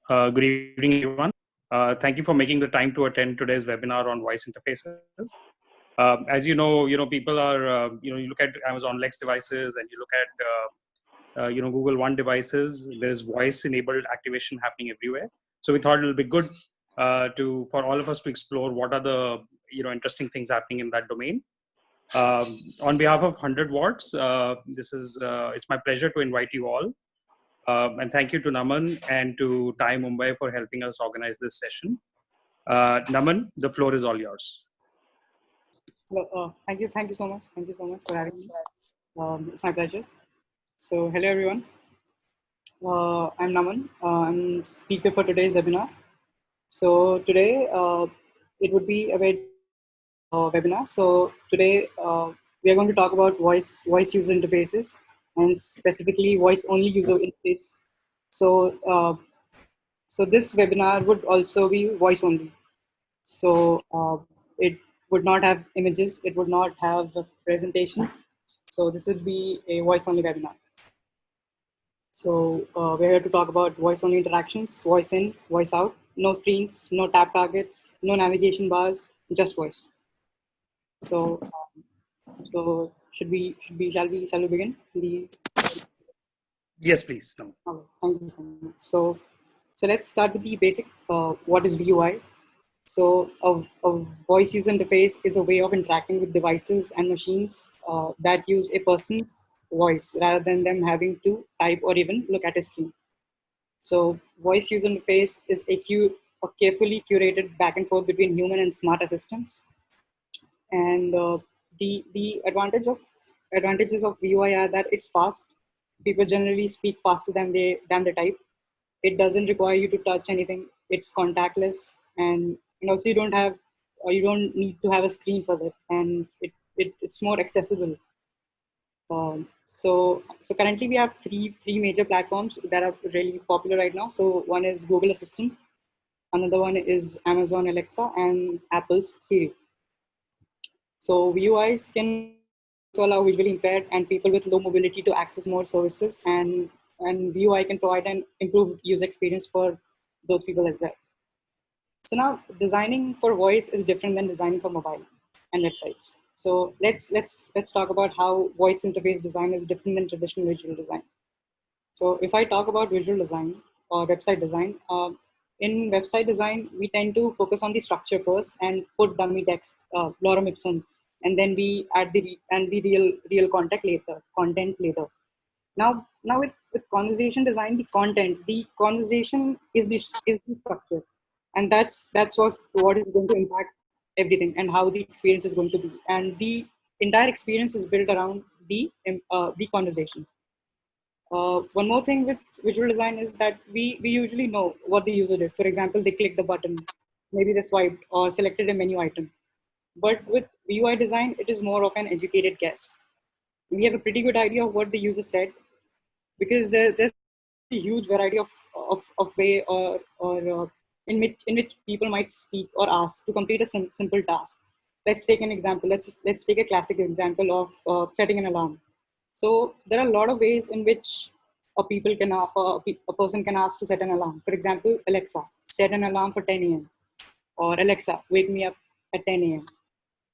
Good evening, everyone. Thank you for making the time to attend today's webinar on voice interfaces. As people are, you look at Amazon Lex devices and you look at, Google One devices. There's voice-enabled activation happening everywhere. So we thought it'll be good for all of us to explore what are the interesting things happening in that domain. On behalf of 100 watts, it's my pleasure to invite you all. And thank you to Naman and to TiE Mumbai for helping us organize this session. Naman, the floor is all yours. Well, thank you so much. Thank you so much for having me. It's my pleasure. So, hello everyone. I'm Naman. I'm speaker for today's webinar. So today it would be a very webinar. So today we are going to talk about voice user interfaces and specifically voice only user interface. So so this webinar would also be voice only. So it would not have images, it would not have a presentation. So this would be a voice only webinar. So we're here to talk about voice only interactions, voice in, voice out, no screens, no tap targets, no navigation bars, just voice. So shall we begin? Yes, please. No. Okay, thank you so much. So let's start with the basic. What is VUI? So a voice user interface is a way of interacting with devices and machines that use a person's voice rather than them having to type or even look at a screen. So voice user interface is a carefully curated back and forth between human and smart assistants. And the advantages of VUI are that it's fast. People generally speak faster than they type. It doesn't require you to touch anything. It's contactless, and also you don't need to have a screen for that, and it's more accessible. So currently we have three major platforms that are really popular right now. So one is Google Assistant, another one is Amazon Alexa, and Apple's Siri. So VUIs can also allow visually impaired and people with low mobility to access more services, and VUI can provide an improved user experience for those people as well. So now designing for voice is different than designing for mobile and websites. So let's talk about how voice interface design is different than traditional visual design. So if I talk about visual design or website design, in website design, we tend to focus on the structure first and put dummy text, lorem ipsum, and then we add the real content later. Now with conversation design, the conversation is the structure, and that's what is going to impact everything and how the experience is going to be, and the entire experience is built around the conversation. One more thing with visual design is that we usually know what the user did. For example, they clicked the button, maybe they swiped or selected a menu item. But with VUI design, it is more of an educated guess. We have a pretty good idea of what the user said because there's a huge variety of way or in which people might speak or ask to complete a simple task. Let's take an example. Let's take a classic example of setting an alarm. So there are a lot of ways in which a person can ask to set an alarm. For example, Alexa, set an alarm for 10 a.m. or Alexa, wake me up at 10 a.m.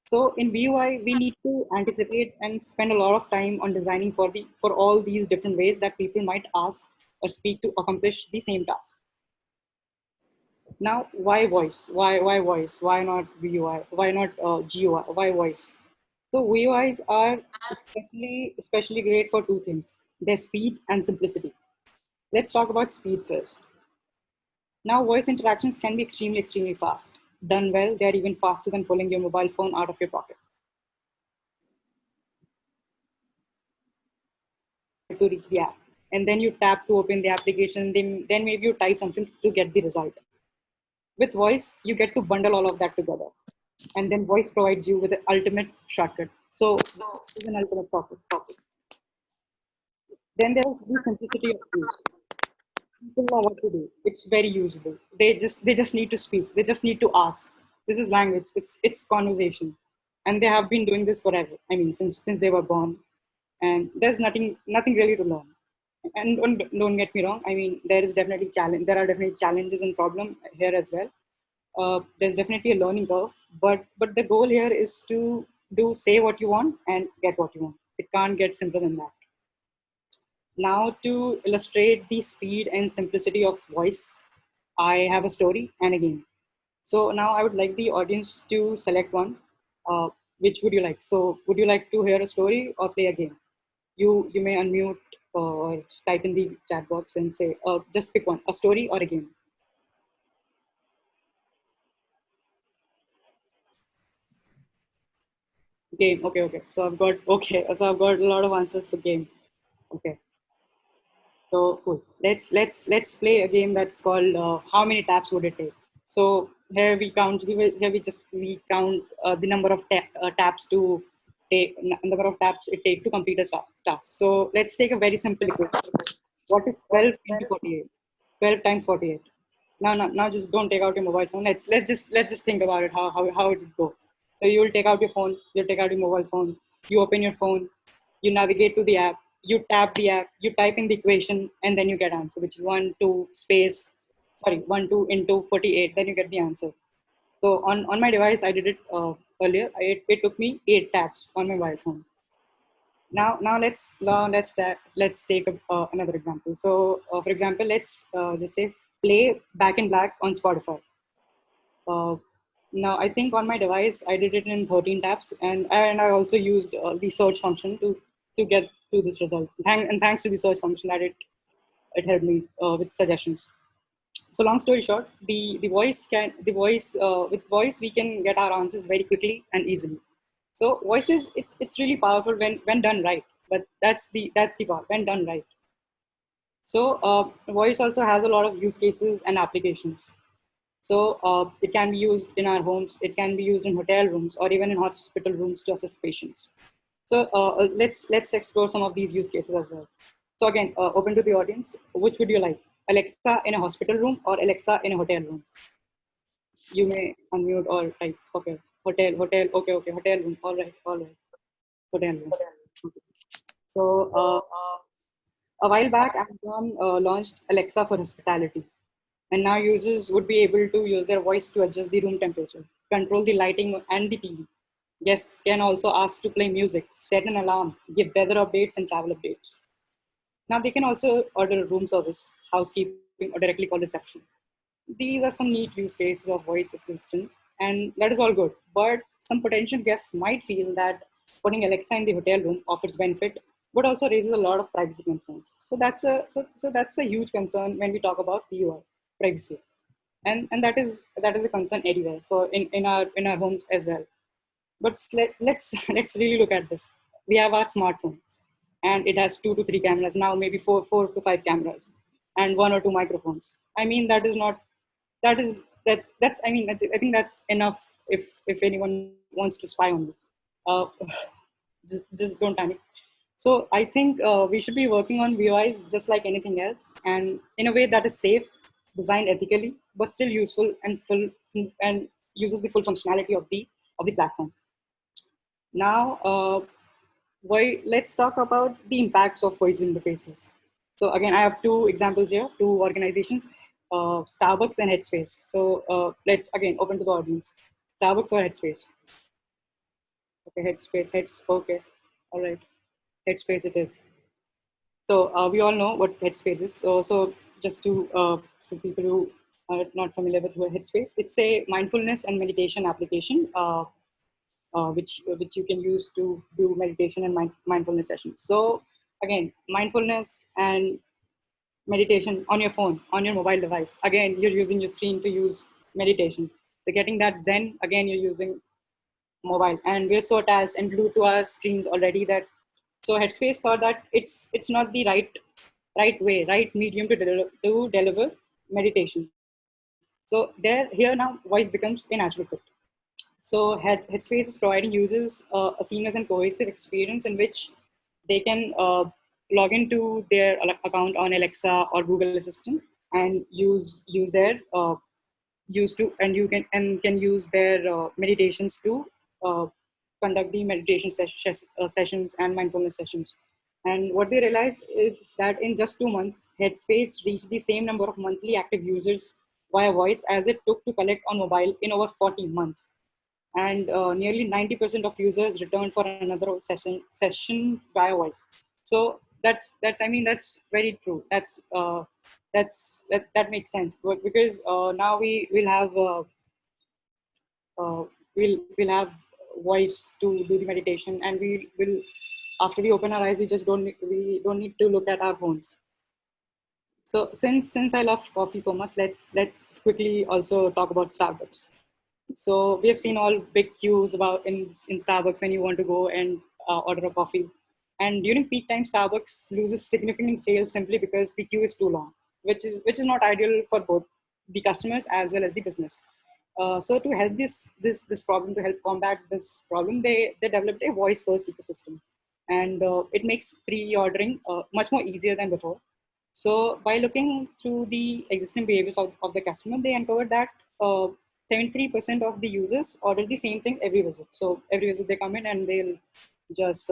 So in VUI, we need to anticipate and spend a lot of time on designing for all these different ways that people might ask or speak to accomplish the same task. Now, why voice? Why voice? Why not VUI? Why not GUI? Why voice? So VUIs are especially great for two things: their speed and simplicity. Let's talk about speed first. Now, voice interactions can be extremely fast. Done well, they are even faster than pulling your mobile phone out of your pocket. To reach the app, and then you tap to open the application, then maybe you type something to get the result. With voice, you get to bundle all of that together, and then voice provides you with the ultimate shortcut. So it's an ultimate shortcut. Then there's the simplicity of use. People know what to do. It's very usable. They just need to speak. They just need to ask. This is language. It's conversation, and they have been doing this forever. I mean, since they were born, and there's nothing really to learn. And don't get me wrong. I mean, there is definitely challenge. There are definitely challenges and problem here as well. There's definitely a learning curve, but the goal here is to do say what you want and get what you want. It can't get simpler than that. Now, to illustrate the speed and simplicity of voice, I have a story and a game. So now I would like the audience to select one. Which would you like? So would you like to hear a story or play a game? You may unmute or type in the chat box and say, just pick one, a story or a game. Game. Okay, okay. So I've got okay. So I've got a lot of answers for game. Okay. So cool. Let's play a game that's called How many taps would it take? So here we count. Here we count the number of taps to take, number of taps it take to complete a task. So let's take a very simple equation. What is 12 into 48? 12 times 48. Now just don't take out your mobile phone. Let's just think about it. How it would go. So you will take out your phone. You'll take out your mobile phone. You open your phone. You navigate to the app. You tap the app. You type in the equation, and then you get answer, which is 1 2 space. Sorry, 1 2 into 48. Then you get the answer. So on my device, I did it earlier. It took me 8 taps on my mobile phone. Now let's take another example. So for example, let's say play Back in Black on Spotify. Uh, Now I think on my device I did it in 13 taps, and I also used the search function to get to this result. And thanks to the search function that it helped me with suggestions. So long story short, with voice we can get our answers very quickly and easily. So voices, it's really powerful when done right. But that's the part, when done right. So voice also has a lot of use cases and applications. So it can be used in our homes, it can be used in hotel rooms, or even in hospital rooms to assist patients. So let's explore some of these use cases as well. So again, open to the audience. Which would you like? Alexa in a hospital room or Alexa in a hotel room? You may unmute or type. Okay, hotel. Okay, okay, hotel room. All right, hotel room. Okay. So a while back, Amazon launched Alexa for hospitality, and now users would be able to use their voice to adjust the room temperature, control the lighting and the TV. Guests can also ask to play music, set an alarm, give weather updates and travel updates. Now they can also order room service, housekeeping, or directly call reception. These are some neat use cases of voice assistant, and that is all good. But some potential guests might feel that putting Alexa in the hotel room offers benefit, but also raises a lot of privacy concerns. So that's a huge concern when we talk about PUI, privacy, and that is a concern everywhere. So in our homes as well. But let's let's really look at this. We have our smartphones, and it has 2 to 3 cameras now, maybe four to five cameras, and one or two microphones. I mean, that is not that is that's I mean I think that's enough if anyone wants to spy on you. Uh, just don't panic. So I think we should be working on VOIs just like anything else, and in a way that is safe, designed ethically, but still useful and full and uses the full functionality of the platform. Now, let's talk about the impacts of voice interfaces. So again, I have two examples here, two organizations, Starbucks and Headspace. So let's again open to the audience. Starbucks or Headspace? Okay, Okay, all right. Headspace it is. So we all know what Headspace is. So just to for people who are not familiar with Headspace, it's a mindfulness and meditation application, which you can use to do meditation and mindfulness sessions. So again, mindfulness and meditation on your phone, on your mobile device. Again, you're using your screen to use meditation. So getting that Zen, again, you're using mobile, and we're so attached and glued to our screens already that so Headspace thought that it's not the right way, right medium to deliver meditation. So here now voice becomes a natural fit. So Headspace is providing users a seamless and cohesive experience in which they can log into their account on Alexa or Google Assistant and use their use to and you can use their meditations to uh, conduct the meditation sessions and mindfulness sessions. And what they realized is that in just 2 months, Headspace reached the same number of monthly active users via voice as it took to collect on mobile in over 40 months. And nearly 90% of users returned for another session via voice. So that's I mean that's very true. That makes sense. But because now we will have we'll have voice to do the meditation, and we will, after we open our eyes, we don't need to look at our phones. So since I love coffee so much, let's quickly also talk about Starbucks. So we have seen all big queues about in Starbucks when you want to go and order a coffee. And during peak time, Starbucks loses significant sales simply because the queue is too long, which is not ideal for both the customers as well as the business. So to help this problem, to help combat this problem, they developed a voice first ecosystem, and it makes pre-ordering much more easier than before. So by looking through the existing behaviors of the customer, they uncovered that 73% of the users order the same thing every visit. So every visit they come in and they'll just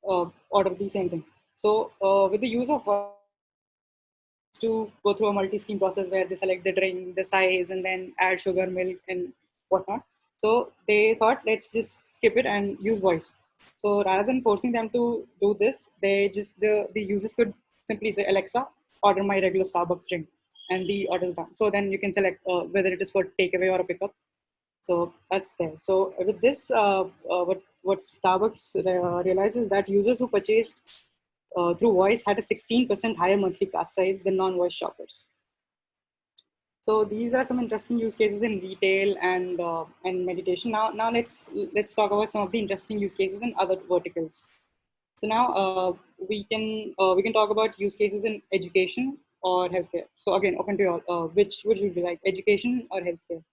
order the same thing. So with the use of voice, they used to go through a multi-screen process where they select the drink, the size, and then add sugar, milk, and whatnot. So they thought, let's just skip it and use voice. So rather than forcing them to do this, the users could simply say, Alexa, order my regular Starbucks drink, and the order is done. So then you can select whether it is for takeaway or a pickup. So that's there. So with this, what Starbucks realizes that users who purchased through voice had a 16% higher monthly cart size than non-voice shoppers. So these are some interesting use cases in retail and meditation. Now let's talk about some of the interesting use cases in other verticals. So now we can talk about use cases in education or healthcare. So again, open to you all. Which would you like, education or healthcare?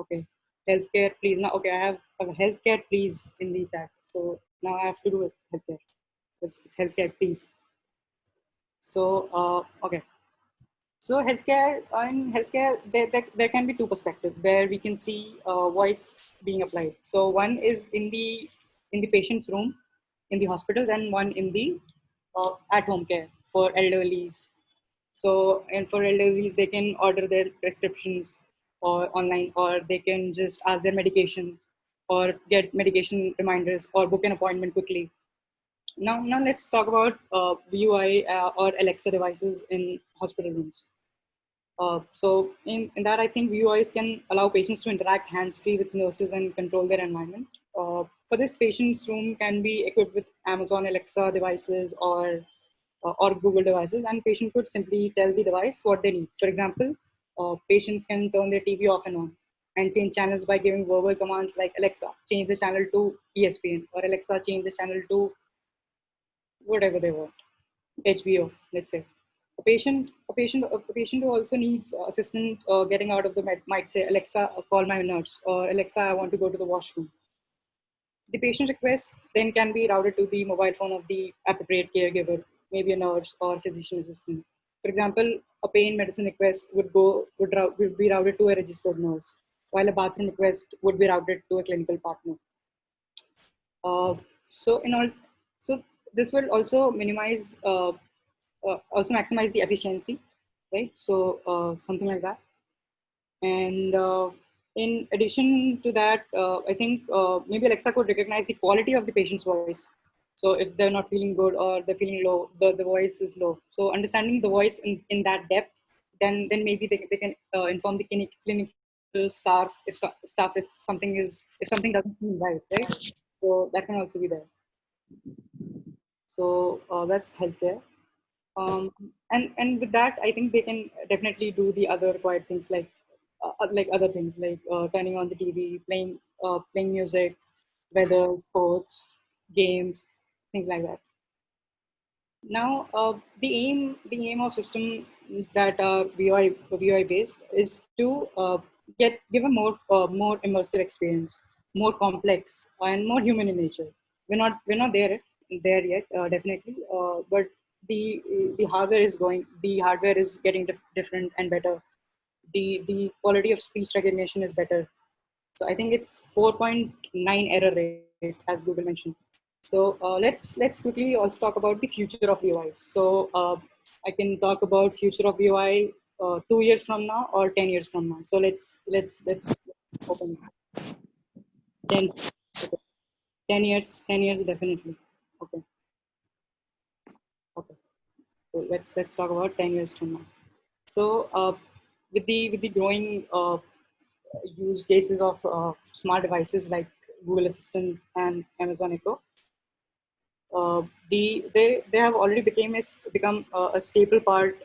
Okay, healthcare, please. Now, okay, I have a healthcare, please in the chat. So now I have to do it healthcare. It's healthcare, please. So okay. So healthcare, in healthcare, there can be two perspectives where we can see voice being applied. So one is in the patient's room in the hospitals, and one in the at-home care for elderlies. So, and for elderlies, they can order their prescriptions or online, or they can just ask their medication, or get medication reminders, or book an appointment quickly. Now let's talk about VUI or Alexa devices in hospital rooms. So in that, I think VUIs can allow patients to interact hands-free with nurses and control their environment. For this, patient's room can be equipped with Amazon Alexa devices or Google devices, and patient could simply tell the device what they need. For example, patients can turn their TV off and on and change channels by giving verbal commands like Alexa, change the channel to ESPN, or Alexa, change the channel to whatever they want, HBO, let's say. A patient who also needs assistance getting out of the bed might say, Alexa, call my nurse, or Alexa, I want to go to the washroom. The patient request then can be routed to the mobile phone of the appropriate caregiver, maybe a nurse or physician assistant. For example, a pain medicine request would be routed to a registered nurse, while a bathroom request would be routed to a clinical partner. Uh, so in all, so this will also maximize the efficiency, right? So something like that. And in addition to that, I think maybe Alexa could recognize the quality of the patient's voice. So if they're not feeling good or they're feeling low, the voice is low. So understanding the voice in that depth, then maybe they can inform the clinical staff if something doesn't seem right, right? So that can also be there. So that's healthcare. And with that, I think they can definitely do the other quiet things like other things like turning on the TV, playing music, weather, sports, games, things like that. Now, the aim of systems that are VUI based is to give a more immersive experience, more complex and more human in nature. We're not there yet, definitely, but the hardware is getting different and better. The quality of speech recognition is better. So I think it's 4.9 error rate, as Google mentioned. So let's quickly also talk about the future of UI. So I can talk about future of UI 2 years from now or 10 years from now. So let's open 10. Okay. 10 years, 10 years definitely. Okay, okay. So let's talk about 10 years from now. So with the growing use cases of smart devices like Google Assistant and Amazon Echo, they have already become a staple part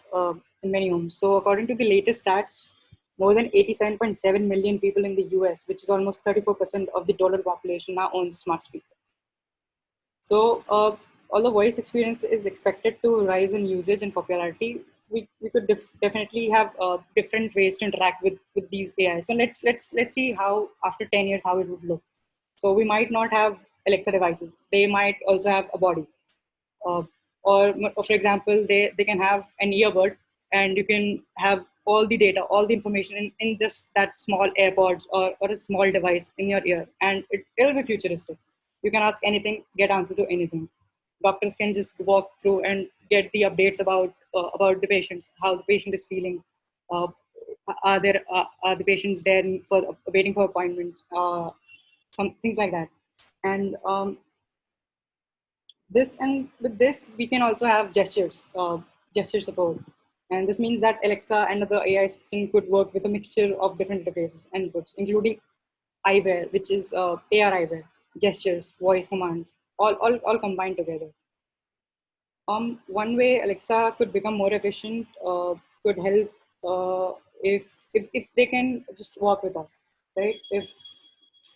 in many homes. So according to the latest stats, more than 87.7 million people in the US, which is almost 34% of the total population, now owns a smart speaker. So, although voice experience is expected to rise in usage and popularity, we could definitely have different ways to interact with these AI. So let's see how after 10 years how it would look. So we might not have Alexa devices. They might also have a body, uh, or for example, they can have an earbud, and you can have all the data, all the information in just that small AirPods or a small device in your ear, and it'll be futuristic. You can ask anything, get answer to anything. Doctors can just walk through and get the updates about the patients, how the patient is feeling. Uh, are the patients there for waiting for appointments? Some things like that, and this and with this we can also have gesture support, and this means that Alexa and the AI system could work with a mixture of different interfaces and inputs, including eyewear, which is AR eyewear, gestures, voice commands, all combined together. One way Alexa could become more efficient could help if they can just walk with us, right?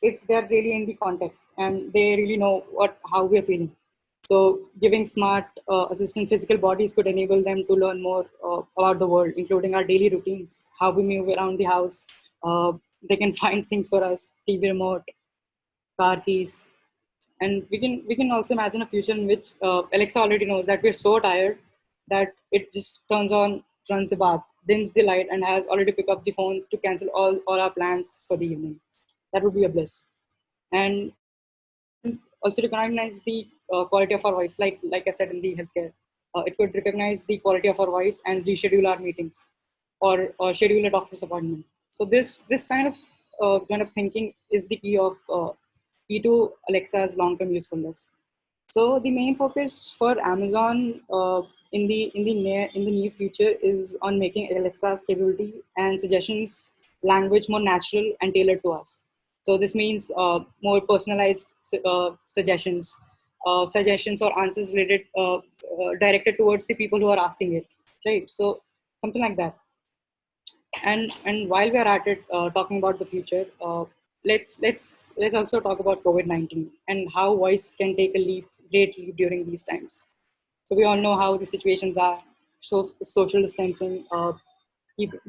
If they're really in the context and they really know how we're feeling. So giving smart assistant physical bodies could enable them to learn more about the world, including our daily routines, how we move around the house. Uh, they can find things for us, TV remote, car keys, and we can also imagine a future in which Alexa already knows that we're so tired that it just runs the bath, dims the light, and has already picked up the phones to cancel all our plans for the evening. That would be a bliss. And can also recognize the quality of our voice, like I said in the healthcare. It could recognize the quality of our voice and reschedule our meetings, or schedule a doctor's appointment. So this kind of thinking is the key to Alexa's long-term usefulness. So the main focus for Amazon in the near future is on making Alexa's capability and suggestions language more natural and tailored to us. So this means more personalized suggestions or answers directed towards the people who are asking it, right? So something like that. And while we're at it, talking about the future, let's also talk about COVID-19 and how voice can take a great leap during these times. So we all know how the situations are. So social distancing,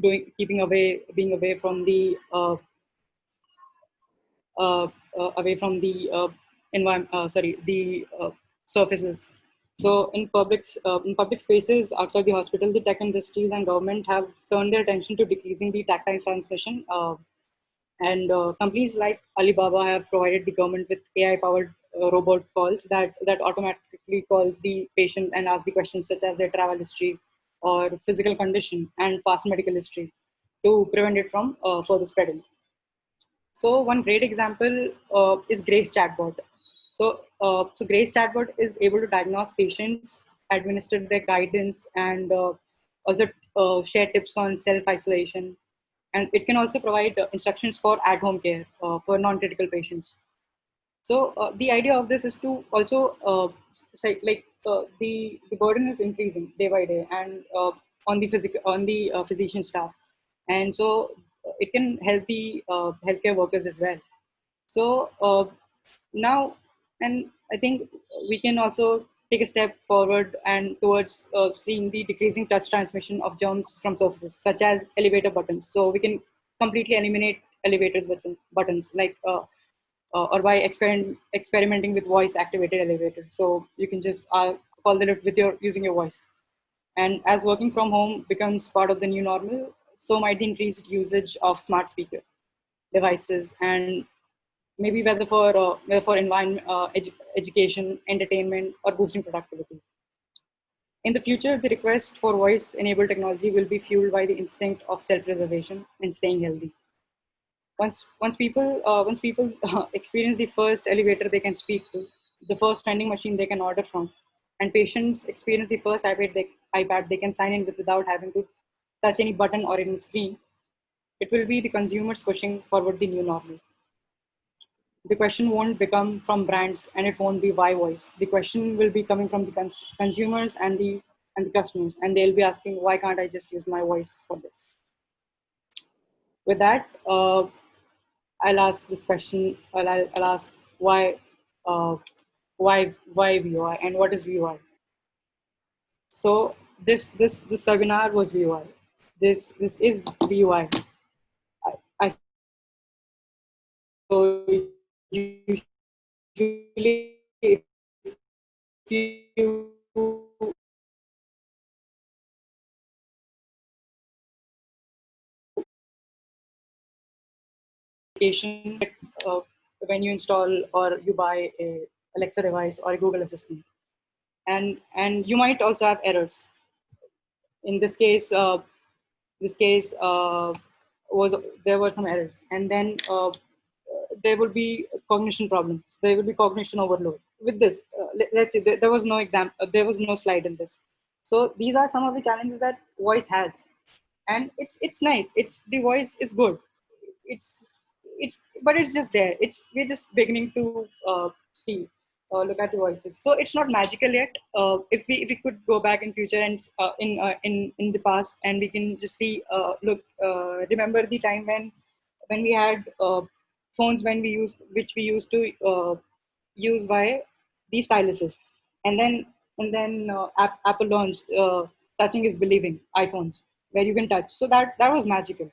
being away from the uh, away from the environment. Sorry, the surfaces. So in public spaces outside the hospital, the tech industries and government have turned their attention to decreasing the tactile transmission. And companies like Alibaba have provided the government with AI-powered robot calls that automatically calls the patient and asks the questions such as their travel history or physical condition and past medical history to prevent it from further spreading. So one great example is Grace chatbot. So Grace chatbot is able to diagnose patients, administer their guidance, and also share tips on self-isolation. And it can also provide instructions for at-home care for non-critical patients. So the idea of this is to also say like the burden is increasing day by day, and on the physician staff, and so it can help the healthcare workers as well. So now, and I think we can also take a step forward and towards seeing the decreasing touch transmission of germs from surfaces, such as elevator buttons. So we can completely eliminate buttons like or by experimenting with voice activated elevator. So you can just call the lift with your using your voice. And as working from home becomes part of the new normal, so might the increased usage of smart speaker devices and maybe whether for environment, education, entertainment, or boosting productivity. In the future, the request for voice-enabled technology will be fueled by the instinct of self-preservation and staying healthy. Once people experience the first elevator they can speak to, the first vending machine they can order from, and patients experience the first iPad they can sign in with without having to touch any button or any screen, it will be the consumers pushing forward the new normal. The question won't become from brands and it won't be why voice. The question will be coming from the consumers and the customers, and they'll be asking why can't I just use my voice for this. With that, I'll ask this question. I'll ask why, uh, why VUI and what is VUI. So this webinar was VUI. This is VUI. I so usually if you application when you install or you buy a Alexa device or a Google Assistant, and you might also have errors. In this case was there were some errors, and then there will be cognition problems. There will be cognition overload. With this, let's say there was no exam, there was no slide in this. So these are some of the challenges that voice has, and it's nice. It's the voice is good. It's but it's just there. It's we're just beginning to see look at the voices. So it's not magical yet. If we could go back in future and in the past, and we can just see remember the time when we had phones when we use which we used to use by these styluses, and then Apple launched touching is believing iPhones, where you can touch. So that was magical.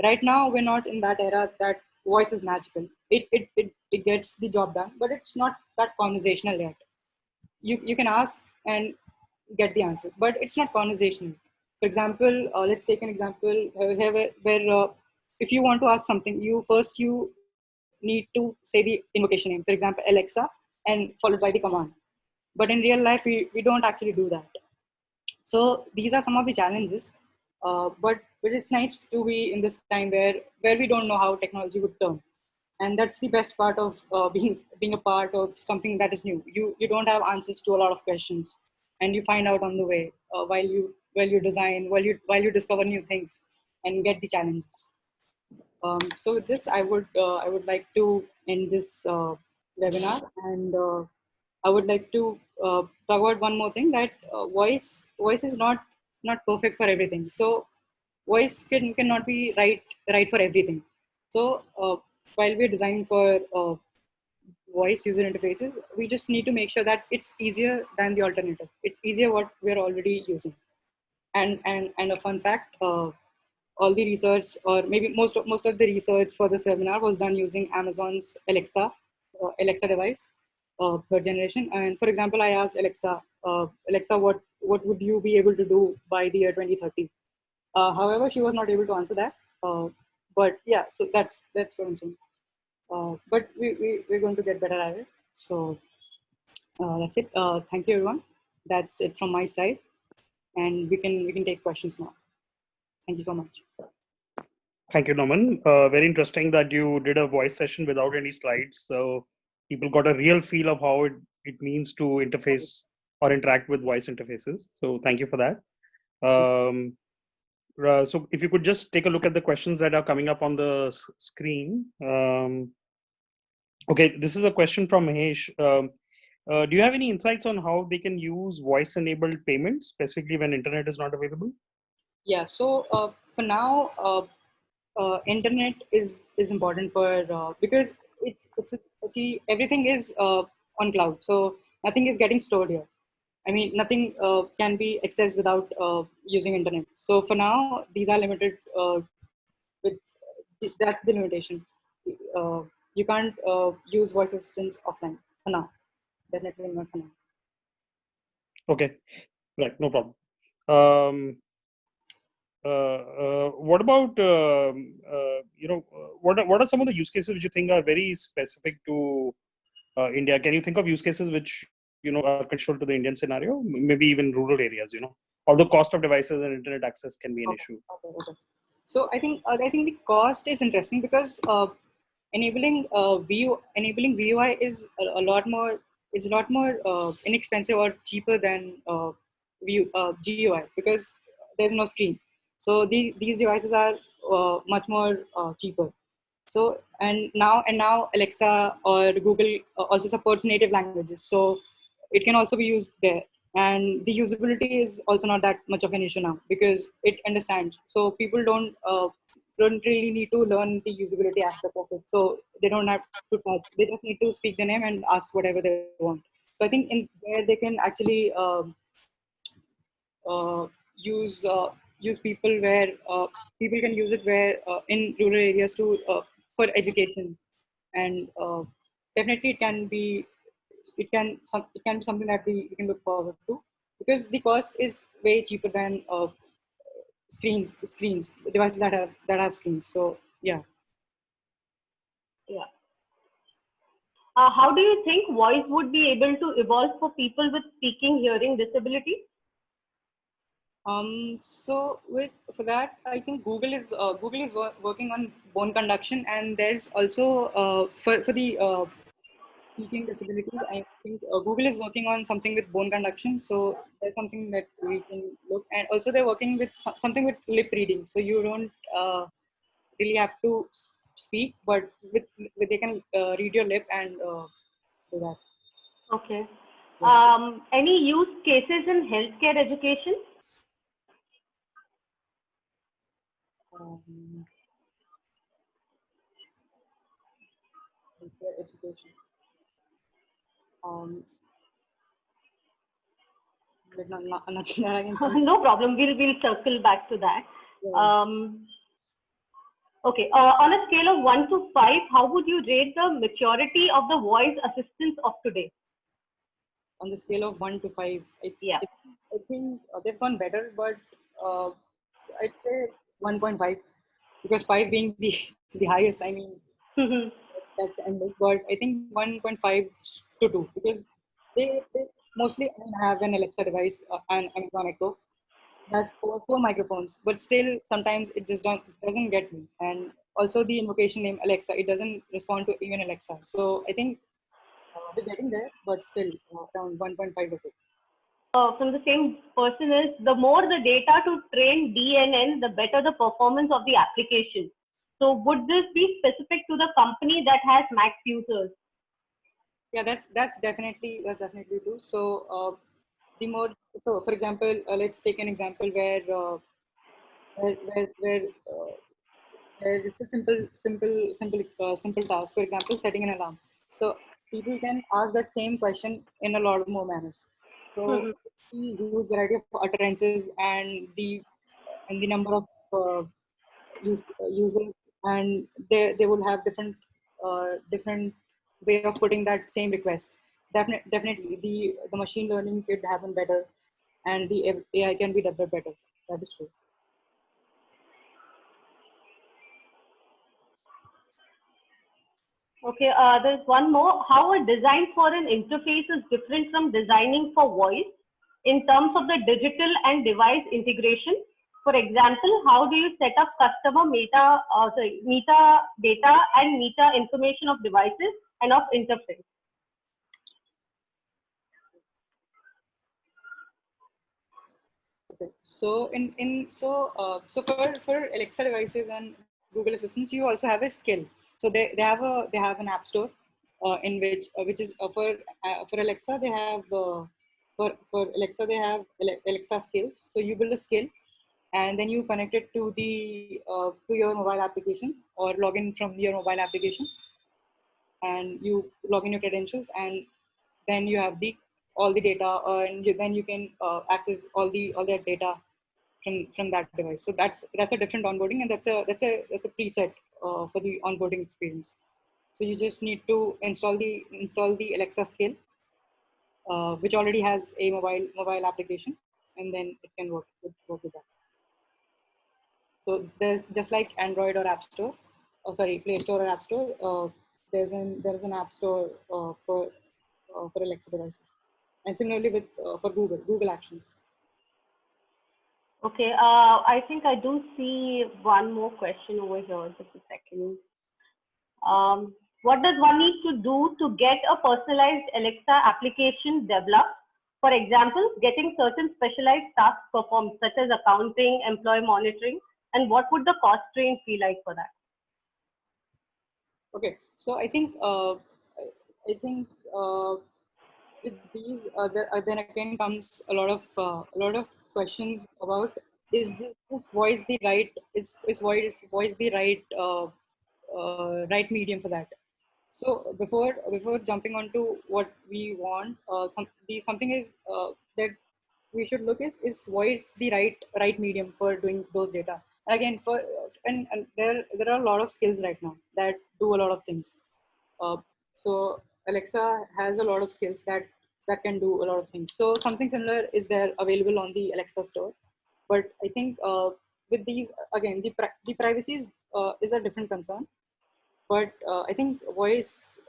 Right now we're not in that era that voice is magical. It gets the job done, but it's not that conversational yet. You can ask and get the answer, but it's not conversational. For example, let's take an example here where if you want to ask something, you need to say the invocation name, for example Alexa, and followed by the command. But in real life we don't actually do that. So these are some of the challenges, but it's nice to be in this time where we don't know how technology would turn, and that's the best part of being a part of something that is new. You don't have answers to a lot of questions, and you find out on the way while you design, while you discover new things and get the challenges. So with this, I would like to end this webinar, and I would like to talk about one more thing, that voice is not perfect for everything. So voice cannot be right for everything. So while we're designing for voice user interfaces, we just need to make sure that it's easier than the alternative. It's easier what we're already using. And a fun fact, all the research, or maybe most of the research for this webinar was done using Amazon's Alexa device, third generation. And for example, I asked Alexa, what would you be able to do by the year 2030? However, she was not able to answer that. But yeah, so that's what I'm saying. But we're going to get better at it. So that's it. Thank you, everyone. That's it from my side, and we can take questions now. Thank you so much. Thank you, Naman. Very interesting that you did a voice session without any slides. So people got a real feel of how it means to interface or interact with voice interfaces. So thank you for that. So if you could just take a look at the questions that are coming up on the screen. Okay, this is a question from Mahesh. Do you have any insights on how they can use voice-enabled payments, specifically when internet is not available? Yeah. So for now, internet is important for because see, everything is on cloud, so nothing is getting stored here. I mean, nothing can be accessed without using internet. So for now, these are limited with that's the limitation. You can't use voice assistants offline for now. Definitely not for now. Okay, right, no problem. What about what are some of the use cases which you think are very specific to India? Can you think of use cases which are contextual to the Indian scenario, maybe even rural areas? Although cost of devices and internet access can be an issue. Okay. So I think the cost is interesting because enabling VUI is a lot more inexpensive or cheaper than GUI because there's no screen. So these devices are much more cheaper. So and now Alexa or Google also supports native languages, so it can also be used there. And the usability is also not that much of an issue now because it understands. So people don't really need to learn the usability aspect of it. So they don't have to touch. They just need to speak the name and ask whatever they want. So I think in there they can actually uh, use use people can use it where in rural areas to for education. And definitely it can be something that we can look forward to because the cost is way cheaper than screens devices that have screens. So yeah. Yeah. How do you think voice would be able to evolve for people with speaking hearing disability? So with for that, I think Google is working on bone conduction, and there's also for the speaking disabilities. I think Google is working on something with bone conduction. So there's something that we can look, and also they're working with something with lip reading. So you don't really have to speak, but with they can read your lip and do that. Okay. Yes. Any use cases in healthcare education? Um, Healthcare education. Um, but nothing that I can think. No problem. We'll circle back to that. Yeah. Um, okay. On a scale of 1 to 5, how would you rate the maturity of the voice assistants of today? On the scale of 1 to 5, Yeah. I think they've gone better, but uh, I'd say 1.5 because 5 being the the highest. I mean, that's endless. But I think 1.5 to 2 because they mostly have an Alexa device and Amazon Echo. It has four microphones, but still sometimes it just doesn't get me. And also the invocation name Alexa, it doesn't respond to even Alexa. So I think we're getting there, but still around 1.5 to 2. From the same person is the more the data to train DNN, the better the performance of the application. So would this be specific to the company that has max users? Yeah, that's definitely true. So the more so for example, let's take an example where where where, uh, where it's a simple task. For example, setting an alarm. So people can ask that same question in a lot more manners. So the huge variety of utterances and the number of users, and they will have different way of putting that same request. So definitely the machine learning could happen better, and the AI can be developed better. That is true. Okay, there's one more. How a design for an interface is different from designing for voice in terms of the digital and device integration. For example, how do you set up customer meta data and meta information of devices and of interface? Okay. So so for Alexa devices and Google Assistants, you also have a skill. So they have an app store in which is for Alexa they have for Alexa they have Alexa skills. So you build a skill, and then you connect it to your mobile application or log in from your mobile application, and you log in your credentials, and then you have the all the data, then you can access all that data from that device. So that's a different onboarding, and that's a preset for the onboarding experience. So you just need to install the Alexa skill, which already has a mobile application, and then it can work with that. So there's just like Android or App Store, Play Store or App Store. There is an App Store for Alexa devices, and similarly with for Google Actions. Okay, I think I do see one more question over here. Just a second. What does one need to do to get a personalized Alexa application developed? For example, getting certain specialized tasks performed, such as accounting, employee monitoring, and what would the cost range be like for that? Okay, so I think with these, then again comes a lot of questions about is voice the right voice the right medium for that. So before jumping on to what we want, something is that we should look is voice the right medium for doing those data. And again, and there are a lot of skills right now that do a lot of things. Uh, so Alexa has a lot of skills that can do a lot of things. So something similar is there available on the Alexa store. But I think with these again, the privacy is a different concern. But I think voice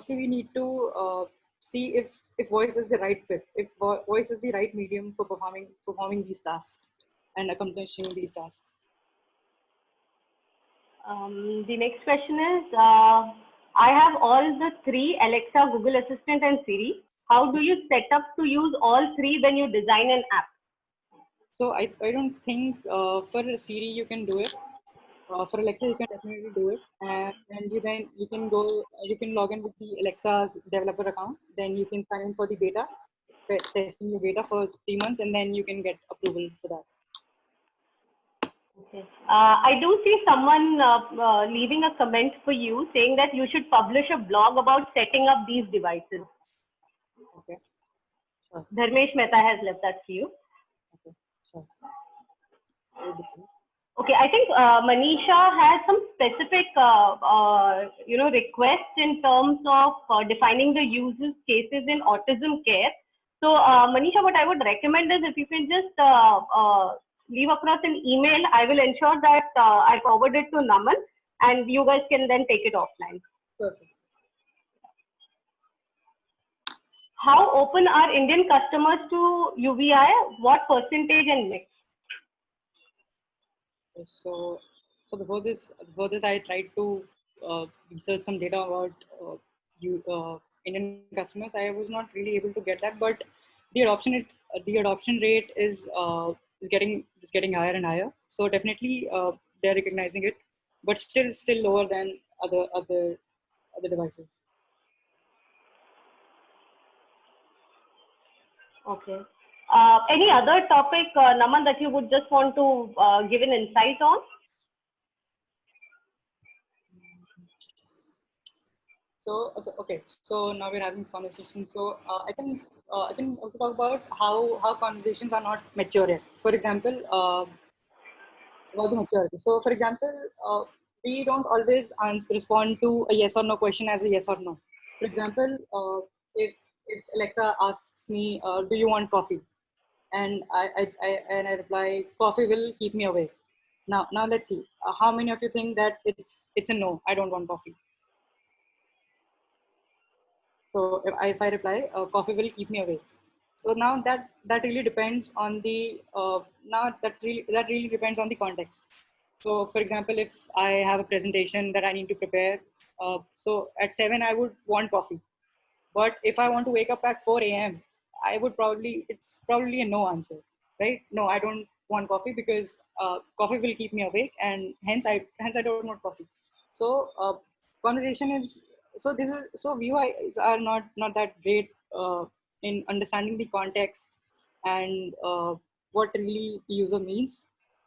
we need to see if voice is the right fit, if voice is the right medium for performing these tasks and accomplishing these tasks. The next question is, I have all the three, Alexa, Google Assistant, and Siri. How do you set up to use all three when you design an app? So I don't think for Siri you can do it. For Alexa, you can definitely do it, and you can you can log in with the Alexa's developer account. Then you can sign in for the beta, testing your beta for 3 months, and then you can get approval for that. Okay. I do see someone leaving a comment for you saying that you should publish a blog about setting up these devices. Okay. Sure. Dharmesh Mehta has left that for you. Okay. Sure. Okay, I think Manisha has some specific, requests in terms of defining the use cases in autism care. So, Manisha, what I would recommend is if you can just leave across an email, I will ensure that I forward it to Naman, and you guys can then take it offline. Perfect. How open are Indian customers to UVI? What percentage and mix? So before this, I tried to research some data about Indian customers. I was not really able to get that, but the adoption rate is getting higher and higher. So definitely they're recognizing it, but still lower than other devices. Okay. Any other topic, Naman, that you would just want to give an insight on? So okay. So now we're having this conversation. So I can also talk about how conversations are not mature yet. For example, about the maturity. So for example, we don't always respond to a yes or no question as a yes or no. For example, if Alexa asks me, "Do you want coffee?" and I reply, "Coffee will keep me awake." Now let's see. How many of you think that it's a no? I don't want coffee. So if I reply, "Coffee will keep me awake." So now that really depends on the that really depends on the context. So for example, if I have a presentation that I need to prepare, so at 7 I would want coffee. But if I want to wake up at 4 a.m., it's probably a no answer, right? No, I don't want coffee because coffee will keep me awake, and hence I don't want coffee. So conversation is so VUIs are not that great in understanding the context and what really the user means.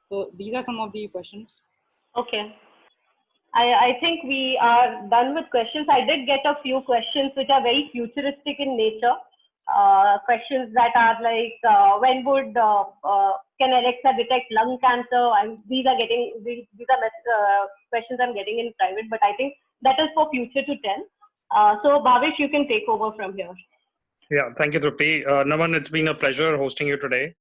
So these are some of the questions. Okay. I think we are done with questions. I did get a few questions which are very futuristic in nature. Questions that are like, when would can Alexa detect lung cancer? And these are questions I'm getting in private, but I think that is for future to tell. So Bhavesh, you can take over from here. Yeah, thank you, Trupti. Naman, it's been a pleasure hosting you today.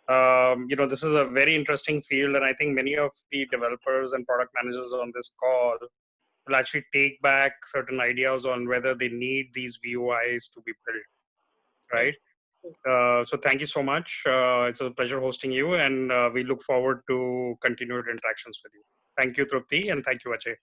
This is a very interesting field, and I think many of the developers and product managers on this call will actually take back certain ideas on whether they need these VOIs to be built, right? So thank you so much. It's a pleasure hosting you, and we look forward to continued interactions with you. Thank you, Trupti, and thank you, Ajay.